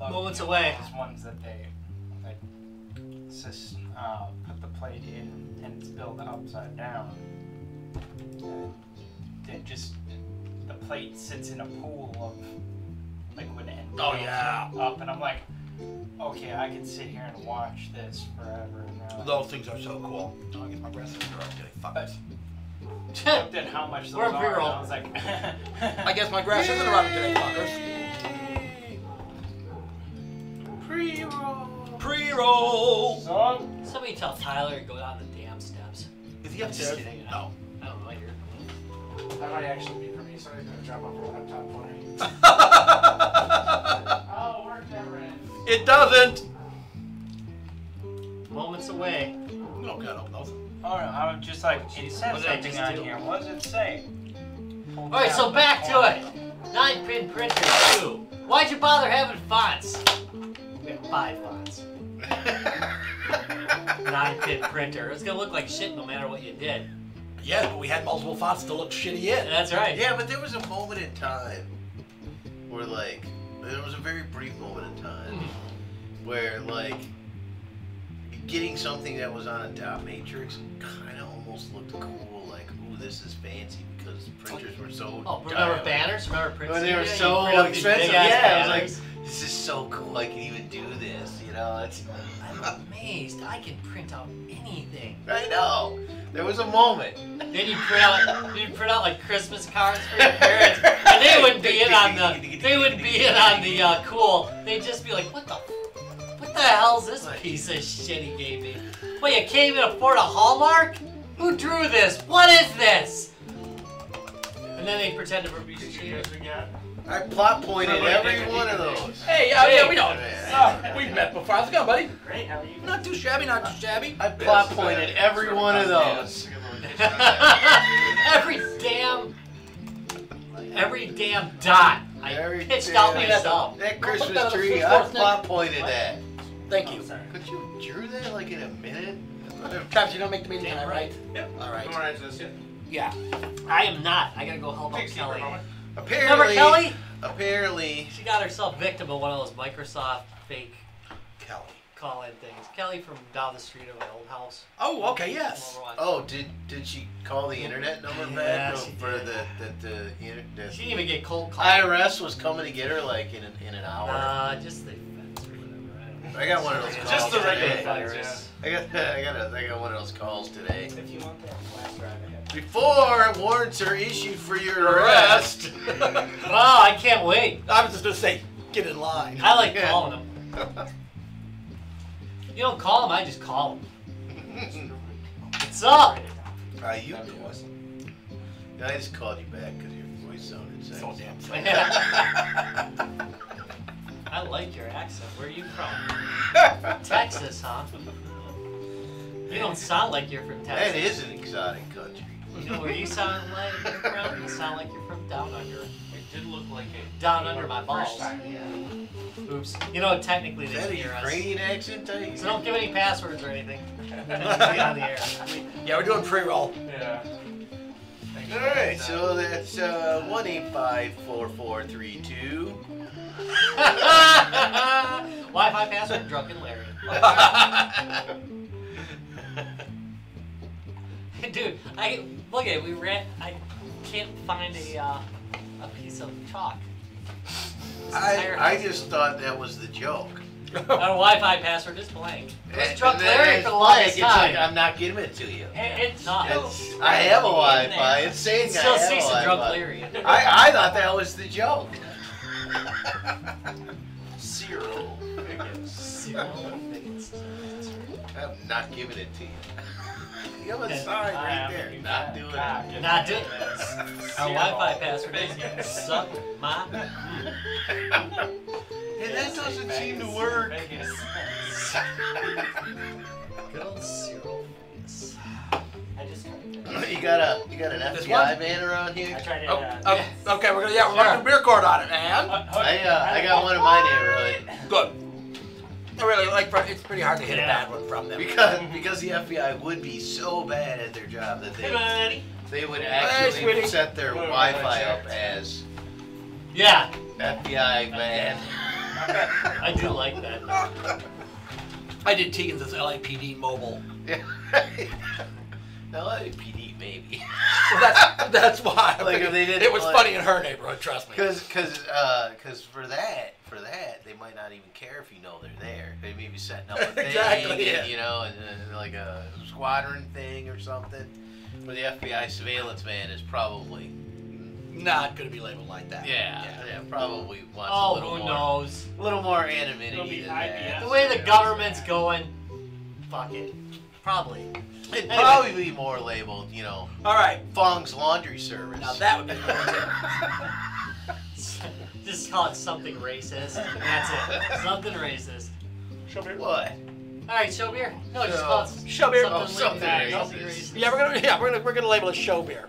Moments away. Those ones that they like put the plate in and it's built upside down. And they just the plate sits in a pool of liquid and up, and I'm like, okay, I can sit here and watch this forever. And those things are so cool. Oh, I guess my breath is fuckers. I looked at how much those are, and I was like, I guess my grass isn't around today, fuckers. Pre-roll. Pre-roll. Somebody tell Tyler to go down the damn steps. Is he upstairs? No. I don't know. That might actually be for me, so I'm gonna drop off a laptop for you. Oh, work never ends. It doesn't. Moments away. No, God, no. Oh no, I'm just like, it says something on here. What does it say? Alright, so back to it. 9-pin printer 2. Why'd you bother having fonts? We have 5 fonts. 9-pin printer. It's gonna look like shit no matter what you did. Yes, but we had multiple fonts to look shitty in. That's right. Yeah, but there was a moment in time where, like, there was a very brief moment in time where, like, getting something that was on a dot matrix kind of almost looked cool. Like, ooh, this is fancy because printers were so. Oh, remember banners? Remember prints? When they were so expensive. Yeah, I was like, this is so cool. I can even do this. You know, it's. I'm amazed. I can print out anything. I know. There was a moment. Then you print out like Christmas cards for your parents, and they wouldn't be in on the cool. They'd just be like, what the hell's this piece of shit he gave me? What, you can't even afford a Hallmark? Who drew this? What is this? And then they pretend to be cheaters again. I plot pointed every one of those. Hey, yeah, we know. We've met before. How's it going, buddy? Great, how are you? Not too shabby, not too shabby. I plot pointed every one of those. every damn dot. I pitched out myself. That Christmas tree, I plot pointed that. Thank you. Could you drew that like in a minute? Travis, you don't make the meeting tonight, right? Yep. All right. Memorize this, yeah. Yeah. I am not. I gotta go help out Kelly. Apparently, remember Kelly? Apparently. She got herself victim of one of those Microsoft fake Kelly. call-in things. Kelly from down the street of my old house. Oh, okay, yes. Oh, did she call the internet number back for the She didn't even get cold calls. IRS was coming to get her like in an hour. Nah, just the fence or whatever. I got one of those calls. Just the regular today. virus. I got one of those calls today. If you want that flash drive, I have. Before warrants are issued for your arrest. Oh, I can't wait. I was just going to say, get in line. I like calling them. You don't call them, I just call them. What's up? How you doing? I just called you back because your voice sounded sexy. So damn funny. I like your accent. Where are you from? Texas, huh? You don't sound like you're from Texas. That is an exotic country. You know where you sound like you're from? You sound like you're from down under. It did look like it. Down under my balls. Yeah. Oops. You know, technically Is they that a hear us. Ukrainian accent? So don't give any passwords or anything. Be on the air. Yeah, we're doing pre-roll. Yeah. Alright, so that's 1854432. Wi-Fi password, Drunken Larry. Dude, look at it. I can't find a piece of chalk. I just thought that was the joke. Our Wi-Fi password is blank. It was And Drunk then Larry it's for the blank, longest it's time. like I'm not giving it to you. It's not. I have a Wi-Fi. It's saying It still I have sees a the Drunk Wi-Fi. Larry. I thought that was the joke. Zero. I'm not giving it to you. You have a sign right there. Not doing it. Not doing it. Our Wi-Fi password is suck my. And that doesn't seem to work. Good old Cyril face. I just tried to. You got an FBI man around here? I tried to. Okay, we're gonna do beer court on it, man. I got one in my neighborhood. Good. I really like. It's pretty hard to hit a bad one from them. Because the FBI would be so bad at their job that Hey, buddy. they would Hey, actually sweetie. set their Wi-Fi up as Yeah. FBI man. I do like that. I did Tegan's as LAPD mobile. Yeah. LAPD maybe. Well, that's why. Like if they did, it was like, funny in her neighborhood. Trust me. Because for that they might not even care if you know they're there. They may be setting up a thing, Exactly, yeah. and, you know, and like a squadron thing or something. Where the FBI surveillance man is probably Not going to be labeled like that. yeah, probably wants a Oh, little who more, knows? a little more It'll anonymity be than that. IBS. The way the government's going, fuck it. Probably. It'd probably be more labeled, you know, All right. Fong's Laundry Service. Now that would be Just call it something racist. That's it. Something racist. What? All right, show beer. No, just call it show beer. something, something like that. racist. Something racist. Yeah, we're gonna label it show beer.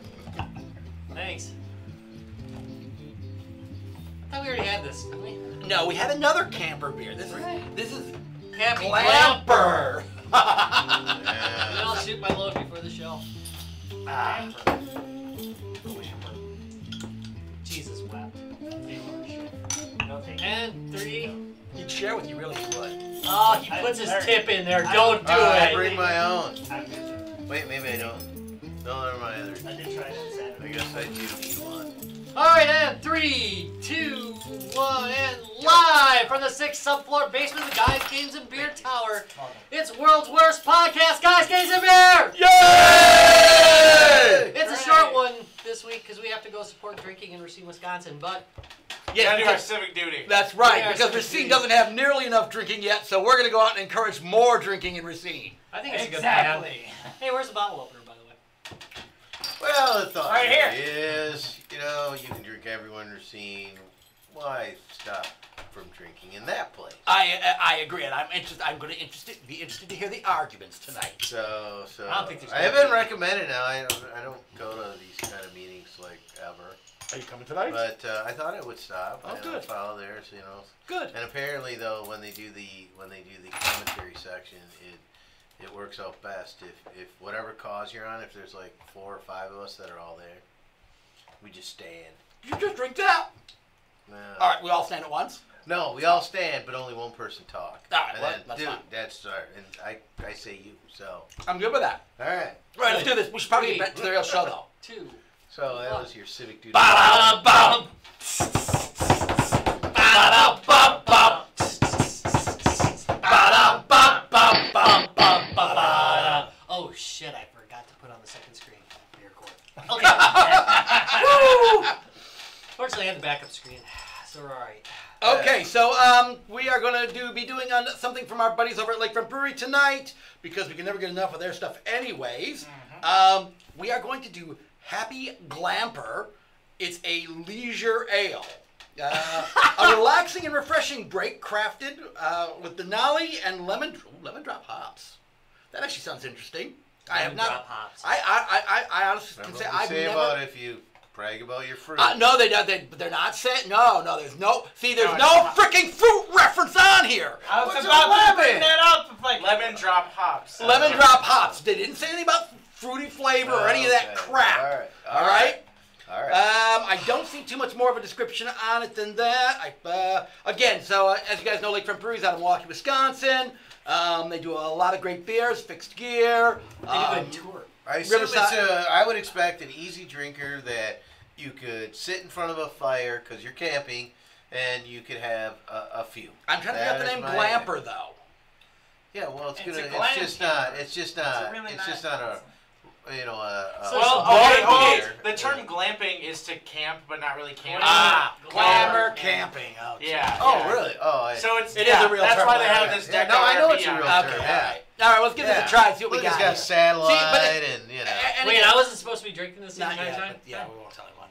Thanks. I thought we already had this, didn't we? No, we had another camper beer. This is Happy Glamper. And then I'll shoot my load before the show. Jesus wept. And 3. You'd share with you, really would. Oh, he puts his tip in there. Don't do I it. bring my own. I'm with you. Wait, maybe I don't. No, never mind. I did try that Saturday. I guess I do need one. All right, and 3, 2, 1, and live from the 6th subfloor basement of the Guys, Games, and Beer Tower. It's World's Worst Podcast, Guys, Games, and Beer! Yay! It's a short one this week because we have to go support drinking in Racine, Wisconsin, but Yeah, Gotta do our because, civic duty. that's right, Yeah, because civic Racine duty. doesn't have nearly enough drinking yet, so we're going to go out and encourage more drinking in Racine. I think it's a good plan. Exactly. Hey, where's the bottle opener, by the way? Well, the thought Right here. is, you know, you can drink everyone in Racine. Why stop from drinking in that place? I agree, and I'm going to be interested to hear the arguments tonight. So I don't think there's I have been recommended now. I don't go to these kind of meetings like ever. Are you coming tonight? But I thought I would stop. Oh, and good. follow theirs, you know. Good. And apparently, though, when they do the commentary section, it works out best if whatever cause you're on, if there's like 4 or 5 of us that are all there, we just stand. You just drink that. All right, we all stand at once. No, we all stand, but only one person talk. All right, And well, then, that's dude, fine. that's and I say you. So I'm good with that. all right. All right, let's do this. We should probably get back to the real show, though. 2. So that was your civic duty. Ba-da-bum. Ba-da-bum-bum. Ba-da-bum-bum-bum-bum-ba-da. Oh shit! I forgot to put on the second screen. Beer court. Okay. Fortunately, I had the backup screen, so we're all right. Okay, so we are going to be doing something from our buddies over at Lakefront Brewery tonight because we can never get enough of their stuff anyways. We are going to do Happy Glamper. It's a leisure ale. A relaxing and refreshing break crafted with Denali and lemon drop hops. That actually sounds interesting. I have not. Drop hops. I honestly can That's say what we I've say never. about if you brag about your fruit. No, they're not saying. No, there's no. See, there's No, it's no not. freaking fruit reference on here. I was What's about a to bring lemon? that up. Like Lemon drop hops. Lemon drop hops. They didn't say anything about fruity flavor or any of that Okay. crap. All right. All right. I don't see too much more of a description on it than that. Again, so as you guys know, Lakefront Brewery's out of Milwaukee, Wisconsin. They do a lot of great beers, fixed gear. They do a tour. I assume Riverside- I would expect an easy drinker that you could sit in front of a fire because you're camping, and you could have a few. I'm trying to figure out the That name is my- Glamper though. Yeah, well, It's it's a gonna. glam It's just camper. not. It's just not. a really It's just nice- not a. You know, a Well, Well, okay. beer. The term glamping is to camp, but not really camping. Glamour camping. Oh, Yeah. Oh, yeah. really? Oh, I, So it's It is a real That's term, why they yeah. have this Yeah, deck. no, I know RP it's a on real it. term. Okay, Yeah. all right, let's give this a try and see what Look, we it's got. got here. satellite See, and you know. and Wait, again- I wasn't supposed to be drinking this Not at the yet, same time? but yeah, we won't tell anyone.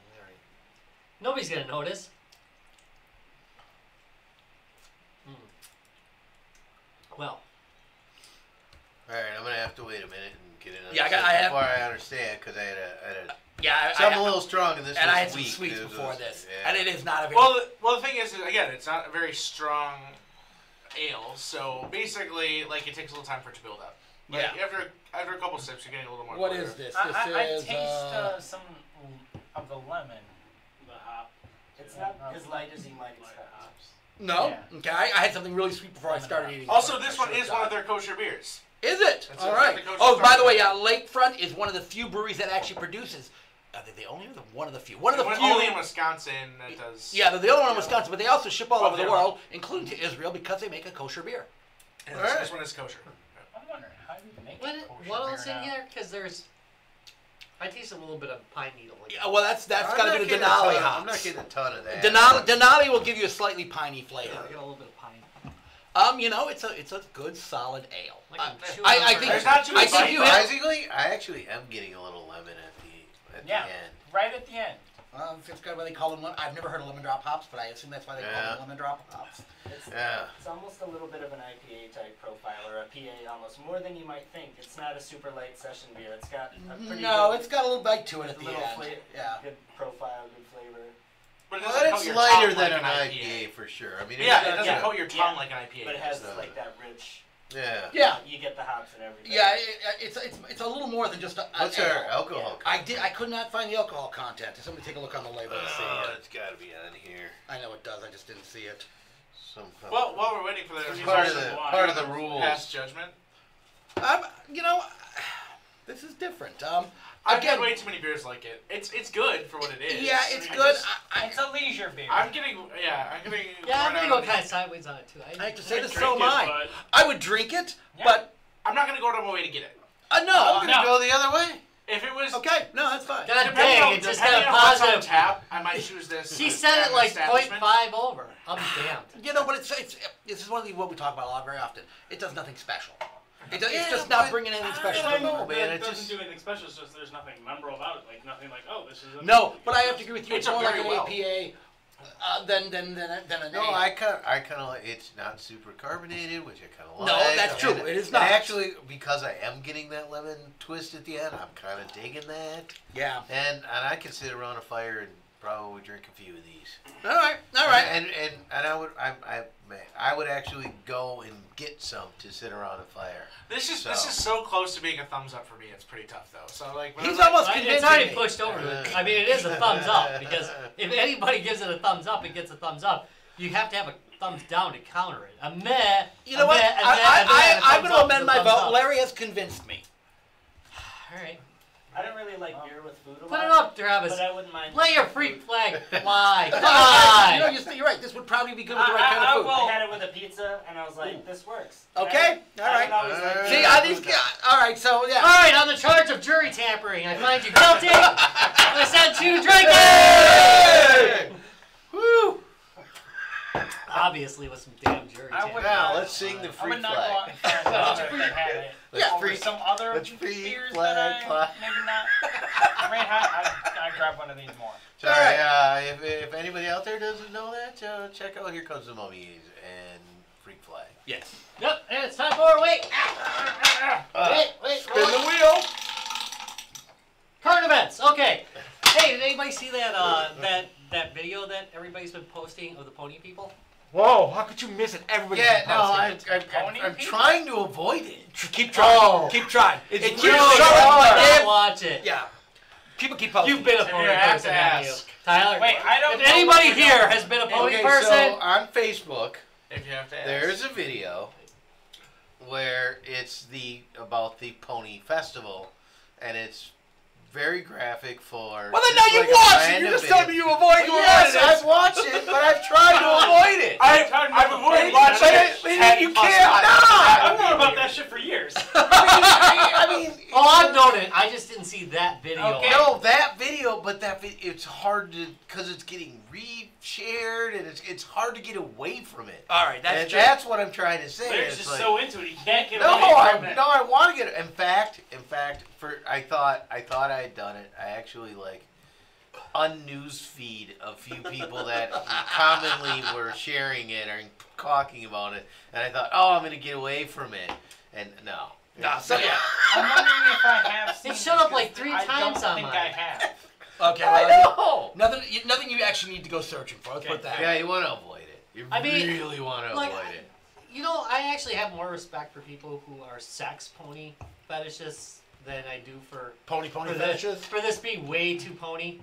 Nobody's gonna notice. Well, All right, I'm gonna have to wait a minute and get into Yeah, this I have- before I understand because I had a Yeah, something a little strong in this. and was I had some weak. sweets It was- before this, yeah. and it is not a very. Well, the thing is, again, it's not a very strong ale. So basically, like it takes a little time for it to build up. Like, Yeah. After a couple sips, you're getting a little more. What flavor. is this? I This is taste some of the lemon. The hop. It's not as light as you might expect. No? Yeah. Okay, I had something really sweet before I started eating. Also, pork. this I one should've is one of died. their kosher beers. Is it? That's All what right. the kosher Oh, by the started way, with. Lakefront is one of the few breweries that actually produces. Are they the only or one of the few? One of the few. Only in Wisconsin that does. Yeah, they're the only one in Wisconsin, but they also ship all Oh, over the they're- world, including to Israel, because they make a kosher beer. And Alright. this one is kosher. I'm wondering how you make What, it kosher what else beer in now. here? Because there's. I taste a little bit of pine needle. Yeah, well, that's I'm got to not be the getting a Denali ton- hops. I'm not getting a ton of that. Denali will give you a slightly piney flavor. I got a little bit of pine. It's a good solid ale. Like I'm chewing I on think There's not too I much think you have. Surprisingly, I actually am getting a little lemon at the Yeah. end. Right at the end. It's kind of why they call them. I've never heard of lemon drop hops, but I assume that's why they call Yeah. them lemon drop hops. Yeah. It's almost a little bit of an IPA type profile, or a PA almost, more than you might think. It's not a super light session beer. It's got a pretty No, good, it's got a little bite to it at a the little end. flavor, Yeah. good profile, good flavor. But it Well, doesn't coat it's your lighter tongue than like an an IPA for sure. I mean, Yeah, it it's- doesn't yeah. coat your tongue Yeah. like an IPA. But it has does. like that rich. Yeah. Yeah. You get the hops and everything. Yeah, it's a little more than just a. What's an our ale. alcohol? I could not find the alcohol content. Somebody take a look on the label and see. Oh, it's got to be on here I know it does. I just didn't see it. somehow. Well, while we're waiting for the it's results part of the rules. past judgment, This is different. I've Again, had way too many beers like it. It's good for what it is. yeah, it's I good. just- It's a leisure beer. I'm getting. Yeah, I'm run gonna out go of- kind of sideways on it too. I have to say I'd this. drink So it, am I. but I would drink it, Yeah. but I'm not gonna go to my way to get it. no. I'm gonna go the other way. If it was Okay, no, that's fine. God depending dang, on, it just depending got a on what's on positive. tap, I might choose this. She said at it an like establishment. 0.5 over. I'll be damned. But it's this is one of the what we talk about a lot very often. It does nothing special. It's Yeah, just not but bringing anything I special. don't to the know, moment. man. it It doesn't just- do anything special. It's just there's nothing memorable about it. Like nothing like, oh, this is a No, but I have to agree with you. It's It's a more like very an well. APA than an No, ale. I kind of like. It's not super carbonated, which I kind of No, like. that's true. And- It is and not. actually, because I am getting that lemon twist at the end, I'm kind of digging that. Yeah. And I can sit around a fire and probably drink a few of these. All right. All right. And I would actually go and get some to sit around a fire. This is So. so close to being a thumbs up for me. It's pretty tough though. So like when He's I'm like, almost It's convinced already me. pushed over to it. I mean, it is a thumbs up because if anybody gives it a thumbs up, it gets a thumbs up. You have to have a thumbs down to counter it. A meh. You know a what? meh, a meh, a meh, I'm a going to thumbs up amend is a my thumbs vote. up. Larry has convinced me. All right. I don't really like beer with food a Put lot. it up, Travis. But I wouldn't mind. Lay your freak flag fly. Come You know, on. you're right. This would probably be good with the right kind of food. I had it with a pizza, and I was like, this works. Okay, all I right. don't always like See, beer are with these food, guys? All right, so All yeah. right, on the charge of jury tampering, I find you guilty. I sent you drinking. Woo! Obviously, with some damn jury I tampering. would Now not- let's sing the I free would not go out flag. and find another that had it. Yeah, Over free- some other let's free beers flag, that I flag. maybe not. Ran hot. I grab one of these more. Sorry, All right. if anybody out there doesn't know that, check out Here Comes the Mummies and Freak Flag. Yes. Yep, and it's time for wait. Wait. Spin the wheel. Current events. Okay. Hey, did anybody see that that video that everybody's been posting of the pony people? Whoa! How could you miss it? Everybody. Yeah, no, I'm Pony people? trying to avoid it. keep trying. Oh. Keep trying. It's It keeps really showing hard. up. Don't watch it. Yeah. People keep posting. You've been a pony Here, I have person, to haven't you? ask. Tyler? Wait, I don't If know anybody what we're here doing. has been a pony Okay, person, so on Facebook, if you have to ask. there's a video where it's about the Pony Festival, and it's very graphic for. Well, then just now you like a watch it. random You're just video. telling me you avoid Well, your yes, edits. I've watched it, but I've tried to avoid it. I've avoided watching it. But you 10 plus can't times. not. I've known about that shit for years. I mean, oh, I've known it. I just didn't see that video. Okay. no, that video, but it's hard to because it's getting re-shared and it's hard to get away from it. All right, that's And true. that's what I'm trying to say. Larry's It's just like, so into it, he can't get no, away from it. I want to get it. In fact, I thought I had done it. I actually unnews feed a few people that commonly were sharing it or talking about it, and I thought, oh, I'm gonna get away from it, and no. Nah, so yeah. I'm wondering if I have seen showed this, up like 'cause 3 I times don't on think mine. I have. Okay. I Well, know. nothing you actually need to go searching for. Let's put that. Yeah, you want to avoid it. You I mean, really want to like, avoid it. You know, I actually have more respect for people who are sex pony fetishists than I do for Pony for fetishes. for this being way too pony.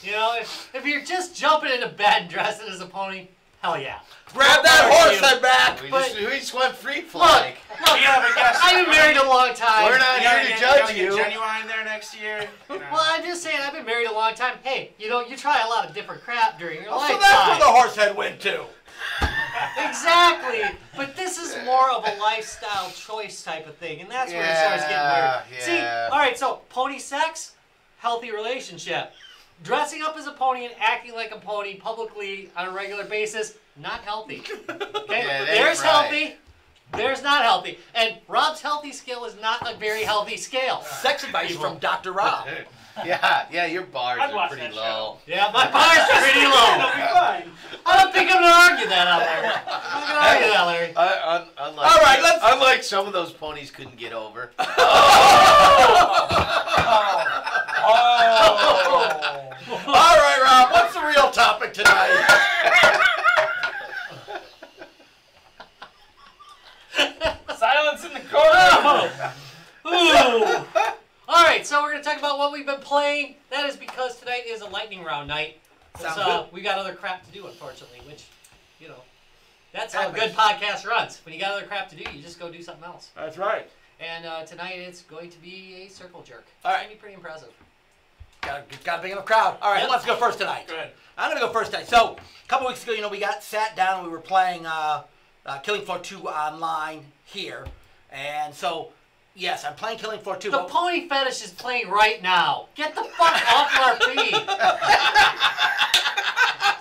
You know, if you're just jumping into bed and dressing as a pony, hell yeah. Grab that horse head back. We But- just went free flag. Look, Yeah, but guess I've been married a long time. We're not You gotta here to get- judge you. you. Gotta get Genuine there next year. You know. Well, I'm just saying, I've been married a long time. Hey, you know, you try a lot of different crap during your So lifetime. that's where the horse head went to. Exactly. But this is more of a lifestyle choice type of thing, and that's where it starts getting weird. Yeah. See, all right, so pony sex, healthy relationship. Dressing up as a pony and acting like a pony publicly on a regular basis, not healthy. Okay? Yeah, that There's ain't right. healthy, there's not healthy. And Rob's healthy scale is not a very healthy scale. Sex advice from Dr. Rob. Yeah, your bars I'd are watch pretty that low. Yeah, my bar's pretty low. It'll be fine. I don't think I'm going to argue that out there. I'm not going to argue that, Larry. Unlike, All right, let's- Unlike some of those ponies couldn't get over. All right, Rob, what's the real topic tonight? Silence in the corner. Ooh. All right, so we're going to talk about what we've been playing. That is because tonight is a lightning round night. Sounds So we got other crap to do, unfortunately, which, you know, that's how a Happens. good podcast runs. When you got other crap to do, you just go do something else. That's right. And tonight it's going to be a circle jerk. All right. It's going to be pretty impressive. Got a big enough crowd. All right, Yep. who wants to go first tonight? Go ahead. I'm going to go first tonight. So, a couple weeks ago, you know, we got sat down and we were playing Killing Floor 2 online here. And so, yes, I'm playing Killing Floor 2. The but- pony fetish is playing right now. Get the fuck off our feed.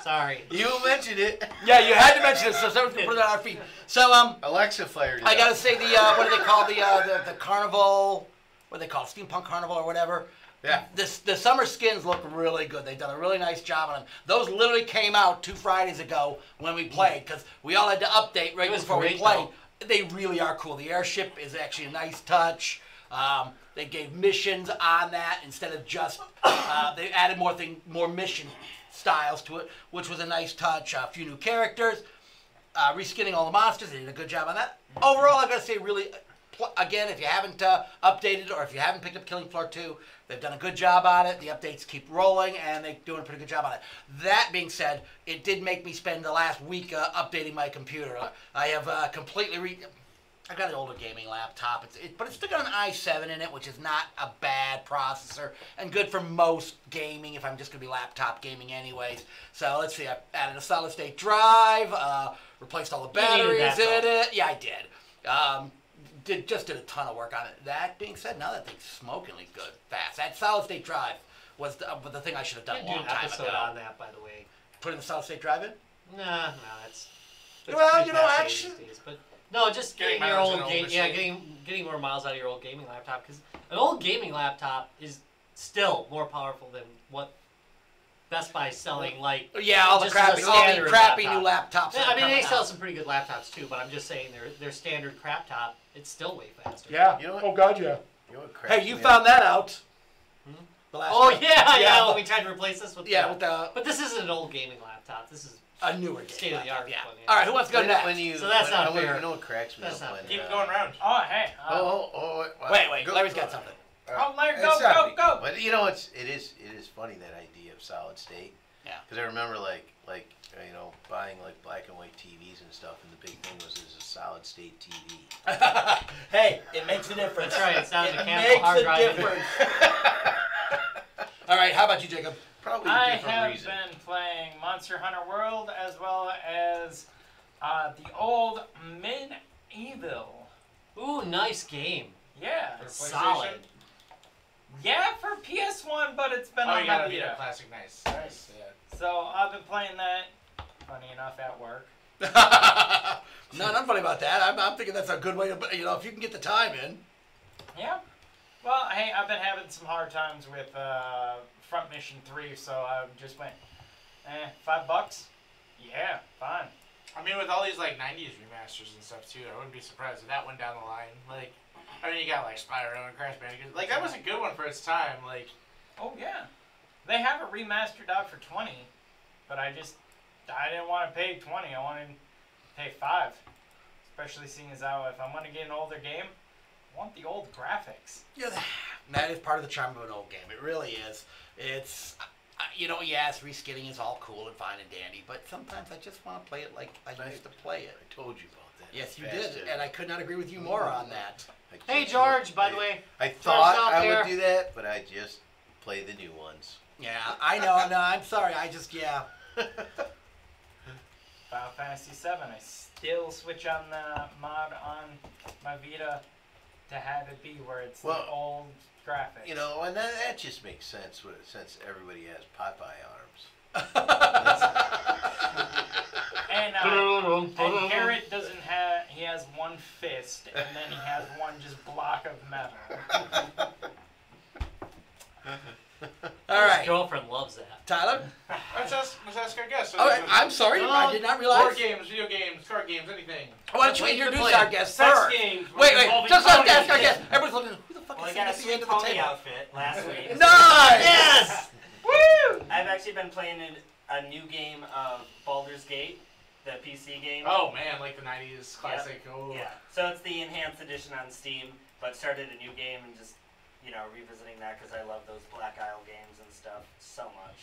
Sorry. You mentioned it. Yeah, you had to mention this, so someone's going to put it on our feed. So, Alexa fired it I up. got to say, what do they call the carnival? What do they call it? Steampunk Carnival or whatever? Yeah. The summer skins look really good. They've done a really nice job on them. Those literally came out 2 Fridays ago when we played because we all had to update right It was before we great, played. They really are cool. The airship is actually a nice touch. They gave missions on that instead of just they added more mission styles to it, which was a nice touch. A few new characters, reskinning all the monsters. They did a good job on that. Overall, I gotta say, really. Again, if you haven't updated or if you haven't picked up Killing Floor 2, they've done a good job on it. The updates keep rolling, and they're doing a pretty good job on it. That being said, it did make me spend the last week updating my computer. I have completely I got an older gaming laptop, but it's still got an i7 in it, which is not a bad processor and good for most gaming if I'm just going to be laptop gaming anyways. So let's see, I added a solid state drive, replaced all the You needed batteries that, in though. it. Yeah, I did. Did a ton of work on it. That being said, now that thing's smokingly good, fast. That solid state drive was the thing I should have done You a can do long an time episode ago. on that, by the way. Putting the solid state drive in? Nah, that's Well, pretty you know, passe actually- these days, but no, just Getting getting your miles old on an game, older yeah, machine. getting more miles out of your old gaming laptop because an old gaming laptop is still more powerful than what Best Buy's selling. Like Yeah, all the just as a crappy, all the standard crappy laptop. new laptops. Yeah, that I are mean, they coming sell out. some pretty good laptops too, but I'm just saying their standard crap top, it's still way faster. Yeah. You know what? Oh God, yeah. You know what cracks Hey, you me found up? that out. Hmm? The last Oh time. yeah, but- we tried to replace this with yeah, with the but this isn't an old gaming laptop. This is a newer game. state of the art. Yeah. one, All right, who wants to go When, next? when you, So that's when, not when- fair. You know what cracks me That's up not when, Keep it going round. Oh, hey. Wait, Larry's got something. Oh, Larry, It's go, not go, big, go. But you know, it is funny that idea of solid state. Yeah. Because I remember like you know buying like black and white TVs and stuff, and the big thing was a solid state TV. Hey, it makes a difference. That's right, it's not a It mechanical makes hard a drive. difference. All right, how about you, Jacob? Probably a I different have reason. been playing Monster Hunter World as well as the old Medieval. Ooh, nice game. Yeah. For Solid. PlayStation? Yeah, for PS1, but it's been Oh, on you gotta my be Vita. a classic nice. Nice. Yeah. So I've been playing that, funny enough, at work. No, nothing funny about that. I'm thinking that's a good way to, if you can get the time in. Yeah. Well, hey, I've been having some hard times with Front Mission 3, so I just went, $5? Yeah, fine. I mean, with all these like '90s remasters and stuff too, I wouldn't be surprised if that went down the line. Like, I mean, you got like Spyro and Crash Bandicoot. Like, that was a good one for its time. Like, Oh, yeah. They have it remastered out for $20, but I didn't want to pay $20. I wanted to pay $5. Especially seeing as how if I'm going to get an older game, I want the old graphics. Yeah, that is part of the charm of an old game. It really is. You know, yes, reskinning is all cool and fine and dandy, but sometimes I just want to play it like I used to play it. I told you about that. Yes, you Fast did, it. and I could not agree with you more on that. Hey, George, by the way. I thought out I there. would do that, but I just play the new ones. Yeah, I know. No, I'm sorry. I just Final Fantasy VII, I still switch on the mod on my Vita to have it be where it's the old graphics. You know, and that just makes sense since everybody has Popeye arms. And Garrett doesn't have, he has one fist, and then he has one just block of metal. All His right, girlfriend loves that. Tyler. Let's ask our guest. All right, I'm sorry. I did not realize. Board games, video games, card games, anything. Why don't you introduce our guest Sex first? games. Wait, involving just let us ponies. ask our guest. Everyone's looking. Who the fuck Well, I is got a at the sweet end of the pony table? outfit last week. Nice. Yes! Woo! I've actually been playing a new game of Baldur's Gate, the PC game. Oh man, like the '90s classic. Yep. Oh. Yeah. So it's the enhanced edition on Steam, but started a new game and just, revisiting that because I love those Black Isle games and stuff so much.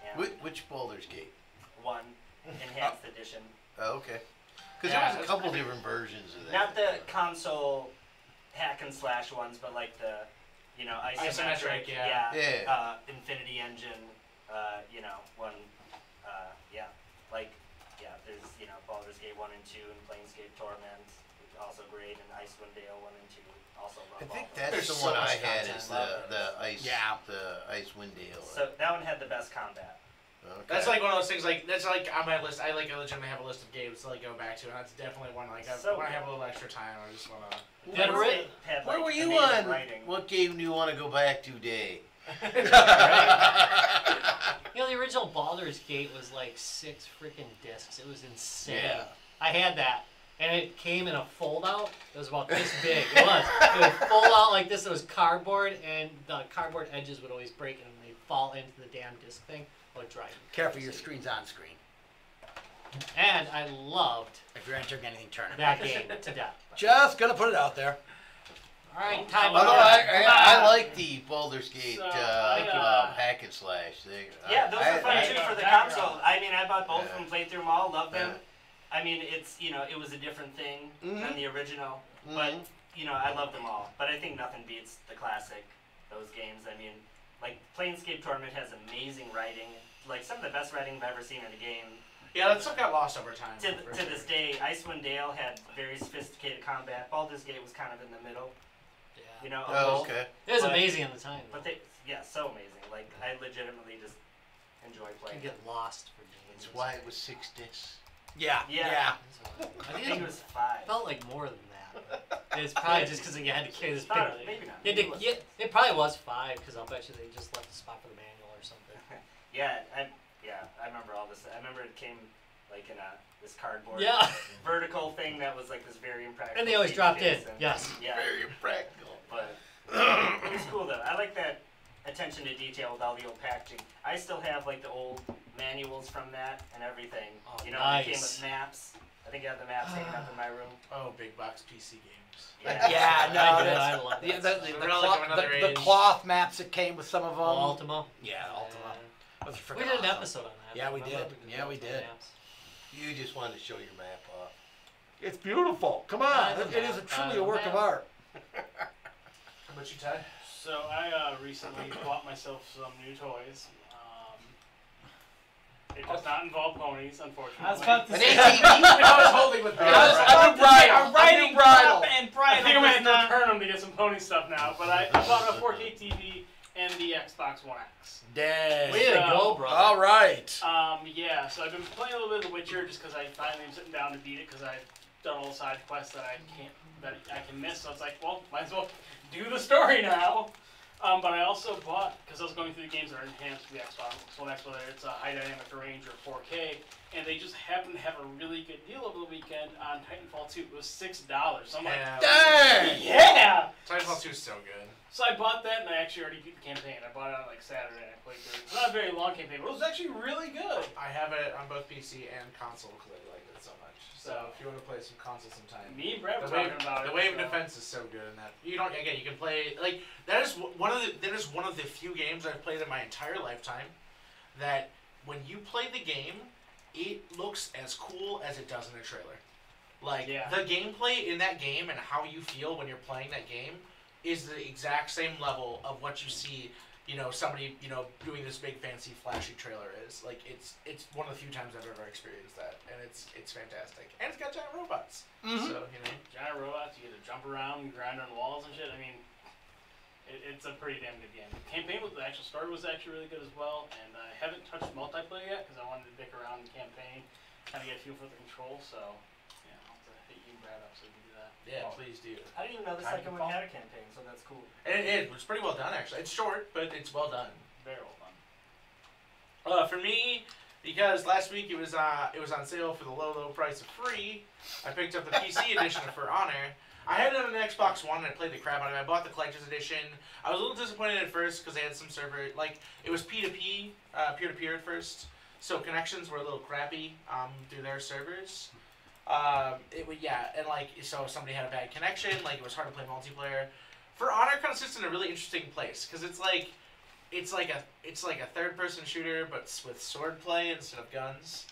And Which Baldur's Gate? one enhanced edition. Oh, okay. Because Yeah, there was a couple different versions of that. Not the console hack and slash ones, but like the, Isometric, isometric. yeah. Yeah. Infinity Engine. One. There's Baldur's Gate 1 and 2 and Planescape Torment, which are also great, and Icewind Dale 1 and 2. Also love I think all of them. that's There's the so one much I had content. is Love the ice. Yeah. The Icewind Dale. So that one had the best combat. Okay. That's like one of those things. That's like on my list. I legitimately have a list of games to go back to, and that's definitely one when I have a little extra time. I just want to. Did Planescape had, Where were you amazing on? writing. What game do you want to go back to today? The original Baldur's Gate was like 6 freaking discs. It was insane. Yeah. I had that. And it came in a fold-out. It was about this big. It would fold out like this. It was cardboard, and the cardboard edges would always break, and they'd fall into the damn disc thing. It would drive me Careful, your crazy. screen's on screen. And I loved If you're entering anything, turn it. that game to death. Just gonna put it out there. All right, time Although out. I like the Baldur's Gate So, hack and slash thing. Yeah, those are fun I- too for the background. console. I mean, I bought both of Yeah. them, played through them all, loved them. Yeah. I mean, it's it was a different thing Mhm. than the original, Mhm. but I love them all. But I think nothing beats the classic, those games. I mean, like Planescape Torment has amazing writing, like some of the best writing I've ever seen in a game. Yeah, that stuff got lost over time. To for this sure. day, Icewind Dale had very sophisticated combat. Baldur's Gate was kind of in the middle, Yeah. of Oh, both. okay. It was But- amazing at the time. But so amazing. Like I legitimately just enjoy You playing. can get lost for games. That's why it was 6 discs. Yeah. Yeah. I I think think it was 5. felt like more than that. But it's probably just because you had to carry this big. Probably, maybe not. You had to, it probably was 5 because I'll bet you they just left a spot for the manual or something. I remember all this. I remember it came like in this cardboard Yeah. vertical thing that was like this very impractical. And they always feed dropped in. case and- Yes. Yeah, Very practical. but it was cool though. I like that attention to detail with all the old packaging. I still have like the old manuals from that and everything. Oh, They nice. came with maps. I think I have the maps hanging up in my room. Oh, big box PC games. Yeah, no, I did. that's- I love The, that. the, stuff. the, Relic cloth, of another the age. cloth maps that came with some of them. Ultima. Yeah, Ultima. Those are We freaking did an awesome. episode on that. Yeah, we I did. love Yeah, we Ultima did. maps. You just wanted to show your map off. It's beautiful. Come on. I It is love truly that. a work of art. How about you, Ty? So I recently bought myself some new toys. It does not involve ponies, unfortunately. I was about to An say. ATV? I was holding with I was bridle. I'm riding bridle. top and I bridle. think I'm gonna have does to not- return them to get some pony stuff now. But I bought a 4K TV and the Xbox One X. Dang. Way to go, brother. All right. Yeah. So I've been playing a little bit of The Witcher just because I finally am sitting down to beat it because I've done all the side quests that I can miss. So it's like, well, might as well do the story now. But I also bought, because I was going through the games that are enhanced with the Xbox One X, whether it's a high dynamic range or 4K, and they just happened to have a really good deal over the weekend on Titanfall 2. It was $6. So I'm like, Dang. yeah! Titanfall 2 is so good. So I bought that, and I actually already beat the campaign. I bought it on like Saturday, and I played through it. It's not a very long campaign, but it was actually really good. I have it on both PC and console because I like it so much. So if you want to play some console sometime. Me and Brad were The wave, talking about it. the wave so. defense is so good in that you don't you can play like that is one of the few games I've played in my entire lifetime that when you play the game, it looks as cool as it does in a trailer. Like, the gameplay in that game and how you feel when you're playing that game is the exact same level of what you see, somebody, doing this big, fancy, flashy trailer is. Like, it's one of the few times I've ever experienced that, and it's fantastic. And it's got giant robots. Mm-hmm. So, Giant robots, you get to jump around, grind on walls and shit. I mean, it's a pretty damn good game. The campaign, the actual story was actually really good as well, and I haven't touched multiplayer yet because I wanted to dick around the campaign, kind of get a feel for the control, so... So we can do that. Yeah, please do. I didn't even know the second one had a campaign, so that's cool. It was pretty well done, actually. It's short, but it's well done. Very well done. For me, because last week it was on sale for the low price of free, I picked up the PC edition for Honor. I had it on an Xbox One and I played the crap out of it. I bought the collector's edition. I was a little disappointed at first because they had some server, it was P2P, peer-to-peer at first, so connections were a little crappy through their servers. So if somebody had a bad connection, it was hard to play multiplayer. For Honor, kind of sits in a really interesting place because it's like a third-person shooter, but with sword play instead of guns.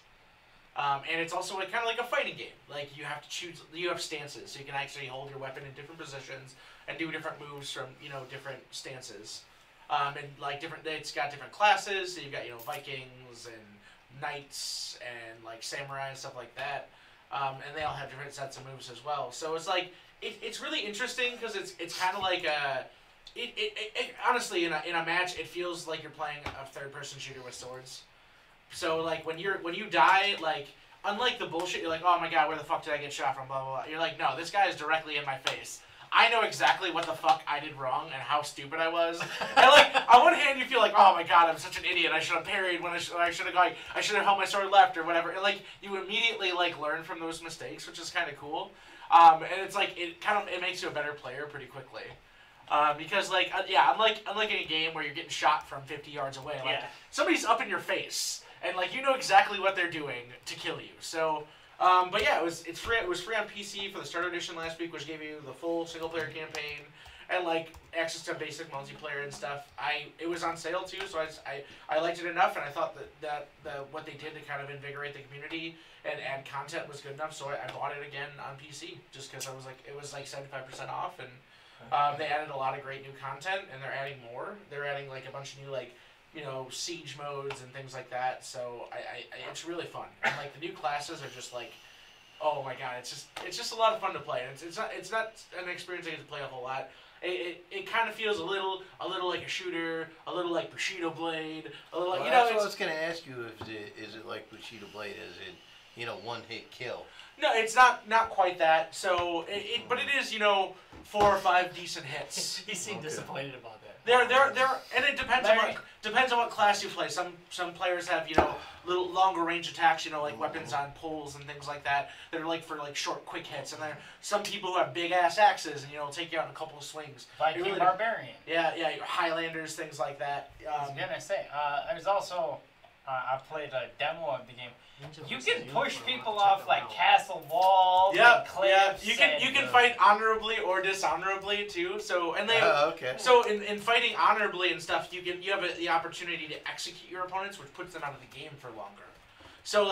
And it's also kind of like a fighting game. Like you have to choose, you have stances, so you can actually hold your weapon in different positions and do different moves from different stances. And it's got different classes. So you've got Vikings and knights and samurai and stuff like that. And they all have different sets of moves as well. So it's it's really interesting because it's kind of like honestly in a match it feels like you're playing a third-person shooter with swords. So when you die, unlike the bullshit, you're like, oh my god, where the fuck did I get shot from? Blah blah blah. You're like, no, this guy is directly in my face. I know exactly what the fuck I did wrong and how stupid I was. And on one hand, you feel like, oh my god, I'm such an idiot. I should have parried when I should have I should have held my sword left or whatever. And you immediately learn from those mistakes, which is kind of cool. And it's it makes you a better player pretty quickly. Because unlike in a game where you're getting shot from 50 yards away, somebody's up in your face and you know exactly what they're doing to kill you. So. But yeah, it was free. It was free on PC for the starter edition last week, which gave you the full single player campaign and access to basic multiplayer and stuff. It was on sale too, so I liked it enough, and I thought that what they did to kind of invigorate the community and add content was good enough. So I bought it again on PC just because it was 75% off, and they added a lot of great new content, and they're adding more. They're adding a bunch of new siege modes and things like that. So it's really fun. And the new classes are just oh my god, it's just a lot of fun to play. And it's not an experience I get to play a whole lot. It kind of feels a little like a shooter, a little like Bushido Blade, a little that's what I was gonna ask you. Is it like Bushido Blade? Is it one hit kill? No, it's not quite that. So but it is 4 or 5 decent hits. He seemed disappointed about that. There, and it depends on what class you play. Some players have little longer range attacks, weapons on poles and things like that. That are for short, quick hits. And there are some people who have big ass axes and take you out in a couple of swings. Viking really Barbarian. Yeah, Highlanders, things like that. I was gonna say, I was also I played a demo of the game. You can push people off castle walls and cliffs. You can fight honorably or dishonorably too. So So in fighting honorably and stuff, you have the opportunity to execute your opponents, which puts them out of the game for longer. So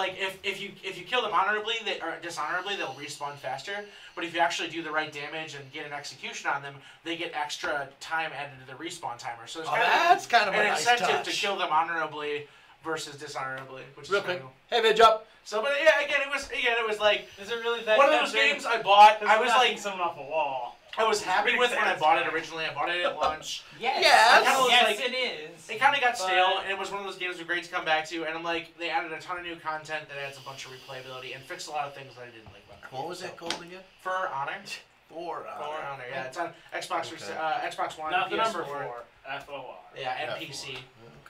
if you kill them honorably or dishonorably, they'll respawn faster. But if you actually do the right damage and get an execution on them, they get extra time added to the respawn timer. So there's kind of a an nice incentive touch. to kill them honorably versus dishonorably, which Real is quick. cool. Hey, Vidge up. So, but yeah, again, it was Is it really that? one of those games I bought. I was knocking someone off a wall. I was happy with when I bought it originally. I bought it at launch. Yes. It is. It kind of got stale, and it was one of those games that were great to come back to. And I'm they added a ton of new content that adds a bunch of replayability and fixed a lot of things that I didn't like about it. What was that called again? For Honor. For Honor. Yeah, it's on Xbox. Okay. Xbox One. Not the PS4. number 4. FOR. Yeah, and F4. PC.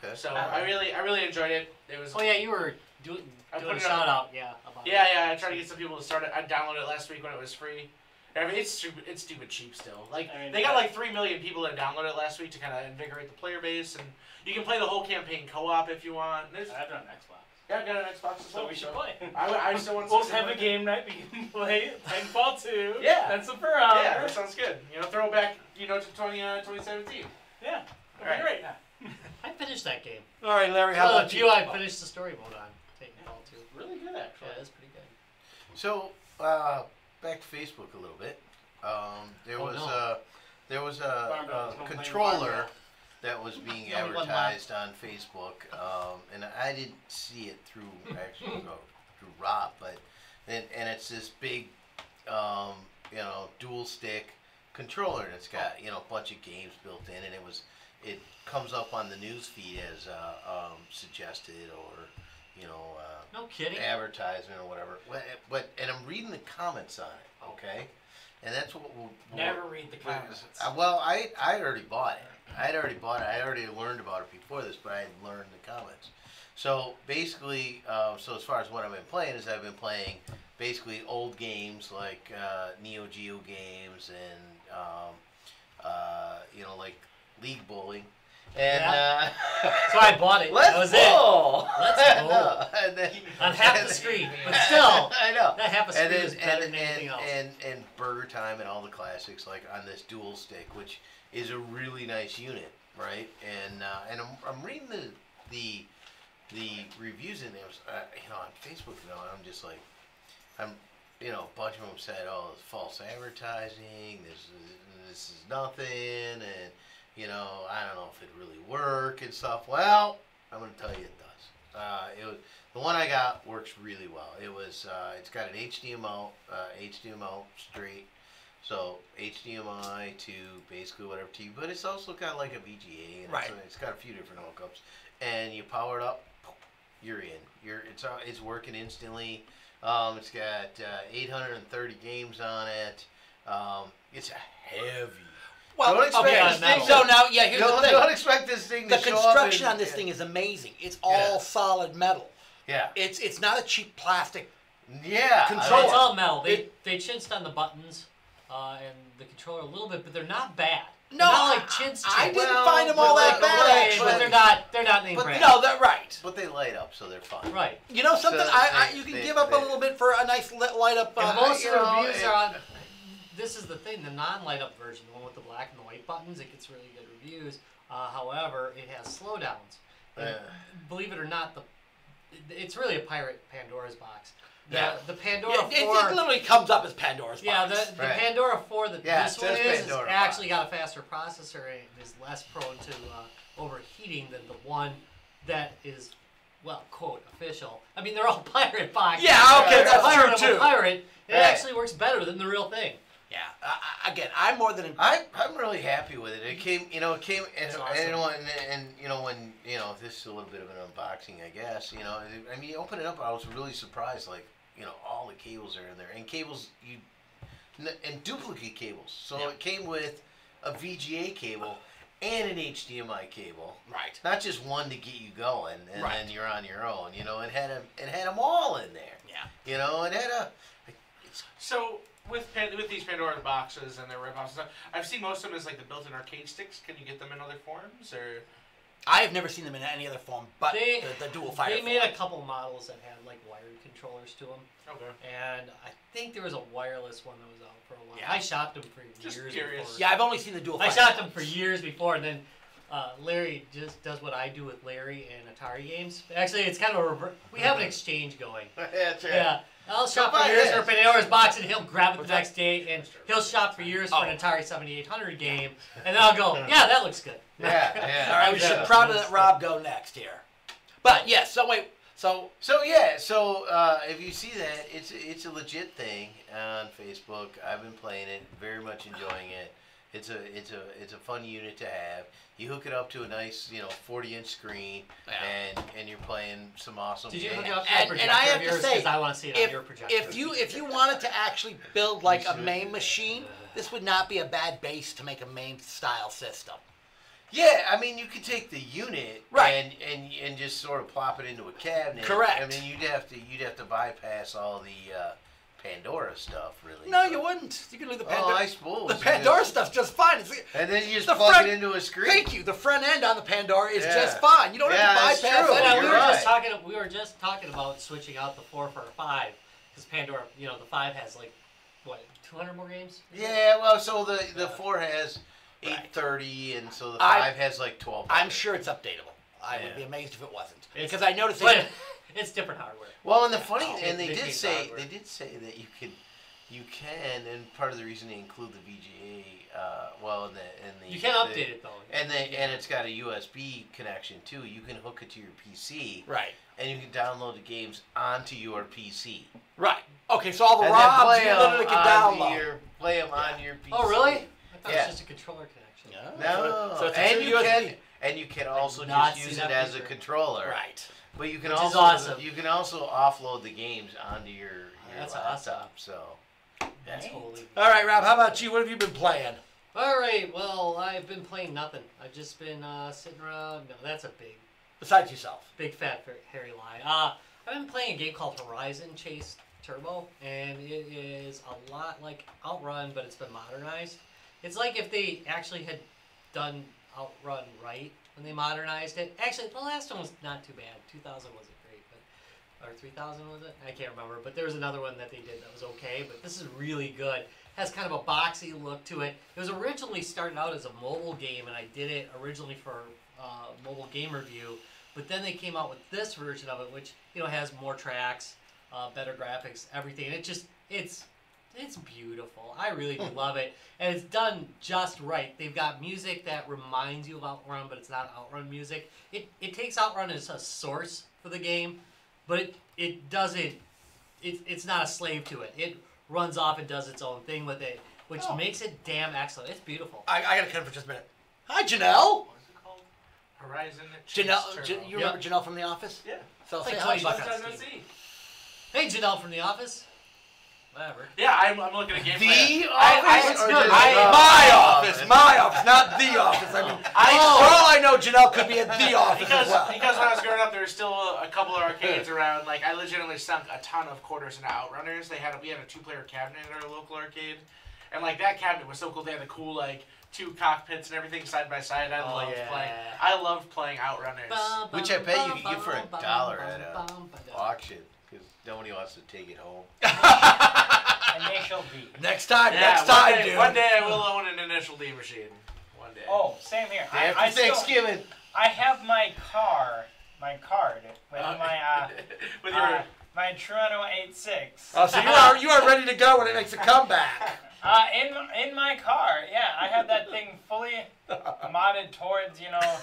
Okay. So I really enjoyed it. It was. Oh yeah, you were doing a shout out. Yeah. About Yeah. I tried to get some people to start it. I downloaded it last week when it was free. I mean, it's stupid cheap still. They got 3 million people that downloaded it last week to kind of invigorate the player base, and you can play the whole campaign co-op if you want. I have it on Xbox. Yeah, I've got an Xbox as well. So we should play. I still want to We'll have a game night. We can play Titanfall 2. Yeah. And some For Honor. Yeah, that sounds good. Throw it back, to 2017. Yeah. All right. Great. I finished that game. All right, Larry, how about you? I finished the story mode on Titanfall 2. Really good, actually. Yeah, it's pretty good. So, back to Facebook a little bit. There was a controller that was being Yeah, one advertised on Facebook, and I didn't see it through through Rob, but and it's this big, dual stick controller that's got a bunch of games built in, and it comes up on the news feed as suggested or No kidding. advertisement or whatever. And I'm reading the comments on it, okay? And that's what we'll Never read the comments. Well, I already bought it. I already learned about it before this, but I had learned the comments. So basically, so as far as what I've been playing is I've been playing basically old games like Neo Geo games and like League Bowling. And so I bought it. That was bowl. Let's bowl. And then, On half the screen, but still, I know. that half a screen is better than anything else. And Burger Time and all the classics like on this dual stick, which is a really nice unit, right? And I'm reading the reviews in there, on Facebook. I'm just like, a bunch of them said, oh, it's false advertising. This is nothing, and I don't know if it really work and stuff. Well, I'm gonna tell you it does. The one I got works really well. It's got an HDMI straight, so HDMI to basically whatever TV, but it's also got like a VGA, and right. It's got a few different hookups, and you power it up, you're in. It's working instantly. It's got 830 games on it. It's a heavy. Well, don't expect this thing. So now, here's the thing. Don't expect this thing to show up. The construction on this thing is amazing. It's all solid metal. Yeah. It's not a cheap plastic. Yeah. Controller. It's all metal. They chinsed on the buttons and the controller a little bit, but they're not bad. No, they're not like chintz. I didn't find them all that bad. Right, Actually. but they're not named brand. No, they're right. But they light up, so they're fine. Right. You know something? So you can give up a little bit for a nice light up. And most of the reviews are on. This is the thing, the non-light up version, the one with the black and the white buttons, it gets really good reviews. However, it has slowdowns. Believe it or not, it's really a pirate Pandora's box. The Pandora 4... It literally comes up as Pandora's box. Yeah, the Pandora 4 that this one is actually got a faster processor and is less prone to overheating than the one that is, well, quote, official. I mean, they're all pirate boxes. Yeah, okay, that's true, too. Pirate, it actually works better than the real thing. Yeah. Again, I'm more than. I'm really happy with it. It came, and awesome. when this is a little bit of an unboxing, I guess. I mean, you open it up, I was really surprised. Like, all the cables are in there, and cables and duplicate cables. So it came with a VGA cable and an HDMI cable. Right. Not just one to get you going, and then you're on your own. It had them all in there. Yeah. It had a. So with these Pandora boxes and their rip-offs and stuff, I've seen most of them as like the built-in arcade sticks. Can you get them in other forms, or? I have never seen them in any other form, but the dual fire. They made a couple models that had like wired controllers to them. Okay. And I think there was a wireless one that was out for a while. Yeah. I shopped them for Just years curious. before. Yeah, I've only seen the dual fire. I shopped them for years before, and then Larry just does what I do with Larry and Atari games. Actually, it's kind of a we have an exchange going. That's right. Yeah. I'll shop for years for a Pandora's box, and he'll grab it the next day, and he'll shop for years for an Atari 7800 game, and then I'll go, yeah, that looks good. Yeah. All right, we should probably let Rob go next here. But yes, so wait, so if you see that, it's a legit thing on Facebook. I've been playing it, very much enjoying it. It's a fun unit to have. You hook it up to a nice 40-inch screen, and you're playing some awesome games. Did you hook it up to a projector? And I have to say, I want to see it on your projector. If you wanted to actually build like a MAME machine, this would not be a bad base to make a MAME style system. Yeah, I mean, you could take the unit and just sort of plop it into a cabinet. Correct. I mean, you'd have to bypass all the Pandora stuff, really. No, you wouldn't. You can leave the Pandora. Oh, I suppose. The Pandora stuff's just fine. And then you just plug it into a screen. Thank you. The front end on the Pandora is just fine. You don't have to bypass true. it. We were just talking about switching out the 4 for a 5 because Pandora, the 5 has like what 200 more games. Yeah, well, so the 4 has 830, and so the 5 has like 12. I'm sure it's updatable. I would Yeah. be amazed if it wasn't. It's- Because I noticed But it. it's different hardware. Well, and the funny, Oh, and they they did changed say hardware. that you can, and part of the reason they include the VGA, in the You can update it though. and it's got a USB connection too. You can hook it to your PC, Right. and you can download the games onto your PC. Right. Okay, so all the And then ROMs play you 'em literally can download. play them on your PC. Oh really? I thought it Yeah. was just a controller connection. Yeah. No, So it's a and true you USB. can also not just seen use that it as a picture. controller. Right. But you can Which is also awesome. offload the games onto your That's laptop. awesome. So That's totally. All right, Rob, how about you? What have you been playing? All right. Well, I've been playing nothing. I've just been sitting around. No, that's a Besides yourself. big fat hairy lie. I've been playing a game called Horizon Chase Turbo, and it is a lot like Outrun, but it's been modernized. It's like if they actually had done Outrun right when they modernized it. Actually, the last one was not too bad. 2000 wasn't great, but or 3000 was it? I can't remember. But there was another one that they did that was okay. But this is really good. Has kind of a boxy look to it. It was originally started out as a mobile game, and I did it originally for Mobile Game Review. But then they came out with this version of it, which has more tracks, better graphics, everything. It's beautiful. I really do love it, and it's done just right. They've got music that reminds you of Outrun, but it's not Outrun music. It takes Outrun as a source for the game, but it doesn't. It's not a slave to it. It runs off and does its own thing with it, which makes it damn excellent. It's beautiful. I got to cut in for just a minute. Hi, Janelle. What is it called? Horizon Chase Janelle, Turbo. you remember Janelle from The Office? Yeah. So It's like say hi. 20 bucks. Long time no see. Hey, Janelle from The Office. Whatever. Yeah, I'm looking at gameplay. The Office or or just just My office, not The Office. I mean, for all I know, Janelle could be at The Office Because as well. when I was growing up, there were still a couple of arcades around. Like I legitimately sunk a ton of quarters into Outrunners. We had a 2-player cabinet at our local arcade, and like that cabinet was so cool. They had the cool like 2 cockpits and everything side by side. I loved playing Outrunners. Which I bet you could get for $1 at a auction because nobody wants to take it home. And they shall be. Next time, dude. One day I will own an Initial D machine. One day. Oh, same here. After Thanksgiving. I have my card with my with your my Toronto 86. Oh, so you are ready to go when it makes a comeback. In my car, yeah, I have that thing fully modded towards bikinis.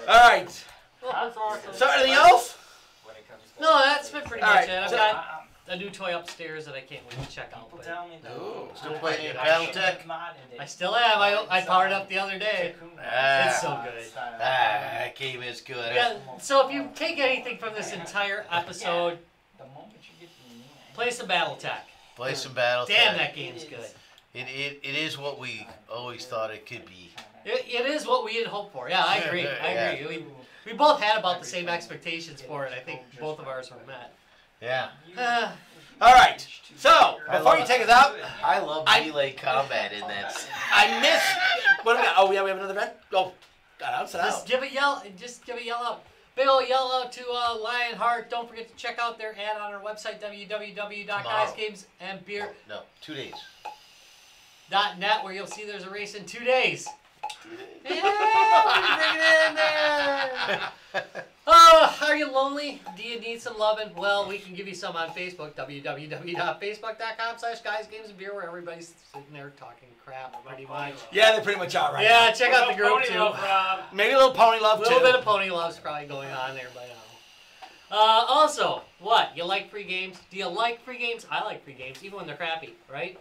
All right. That's awesome. So anything else? When it comes to No, that's been pretty All much right, it. I've so- got a new toy upstairs that I can't wait to check out. people But tell me that. Ooh, still I playing should Battletech? have modded it. I still am. I powered up the other day. It's so good. That game is good. Yeah, so if you take anything from this entire episode, The moment you get the knee, play some Battletech. Play some Battletech. Damn, that game's good. It is what we always thought it could be. It is what we had hoped for. Yeah, I agree. I agree. We both had about the same expectations for it. I think both of ours were met. Yeah. All right. So before you take us out, I love melee combat in that. I miss. What do we got? Oh yeah, we have another event. Go. Announce it Just out. give a yell. Just give a yell out. Big ol' yell out to Lionheart. Don't forget to check out their ad on our website, www.guysgamesandbeer.net, No, 2 days. where you'll see there's a race in 2 days. Yeah, bring it in there. Oh, are you lonely? Do you need some loving? Well, we can give you some on Facebook, www.facebook.com/guysgamesandbeer, where everybody's sitting there talking crap, pretty much. Yeah, they pretty much are right. Yeah, check out the group too. Maybe a little pony love A too. little bit of pony love's probably going on there by now. Also, what? You like free games? Do you like free games? I like free games, even when they're crappy, right?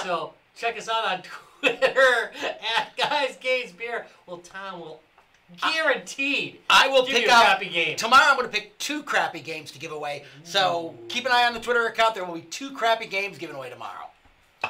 So check us out on Twitter at @GuysGamesBeer. Well, Tom will guaranteed I will give pick you a out crappy game. tomorrow. I'm going to pick 2 crappy games to give away. So keep an eye on the Twitter account. There will be 2 crappy games given away tomorrow.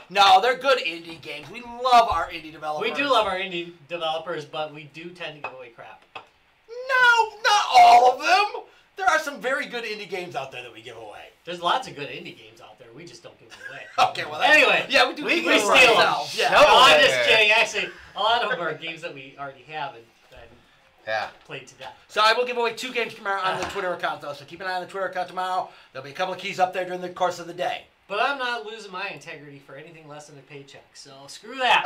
No, they're good indie games. We love our indie developers. We do love our indie developers, but we do tend to give away crap. No, not all of them. There are some very good indie games out there that we give away. There's lots of good indie games out there. We just don't give them away. Okay, well, Anyway, yeah, we do. we give steal them them. ourselves. Yeah. No, I'm yeah, just yeah. kidding. Actually, a lot of them are games that we already have and Yeah. played to death. So I will give away 2 games tomorrow on the Twitter account, though. So keep an eye on the Twitter account tomorrow. There'll be a couple of keys up there during the course of the day. But I'm not losing my integrity for anything less than a paycheck, so screw that.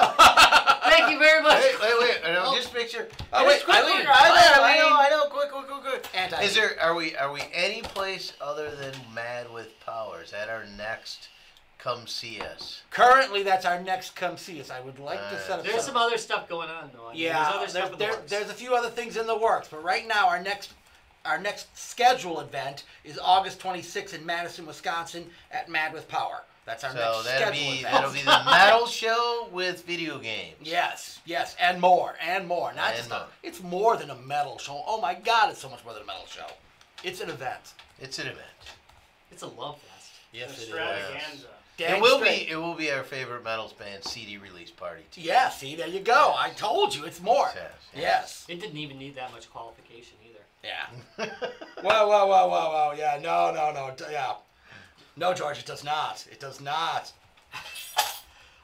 Thank you very much. Wait. Just picture. Oh, wait, Eileen. I know. Quick. Is there? Are we any place other than Mad with Powers at our next? Come see us. Currently, that's our next come see us. I would like to set up. There's some other stuff going on, though. There's a few other things in the works, but right now our next scheduled event is August 26th in Madison, Wisconsin at Mad with Power. That's our next scheduled event. That'll be the metal show with video games. Yes, and more. It's more than a metal show. Oh my God, it's so much more than a metal show. It's an event. It's an event. It's a love fest. Yes, it is. Extravaganza. It will be our favorite metals band CD release party too. Yeah, see, there you go. I told you, it's more. Yes. It didn't even need that much qualification either. Yeah. Whoa. Yeah, no. Yeah. No, George, it does not. It does not.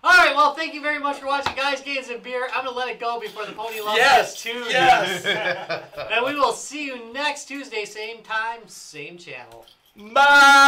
All right, well, thank you very much for watching Guys, Games, and Beer. I'm going to let it go before the pony loves gets tuned. Yes. And we will see you next Tuesday, same time, same channel. Bye.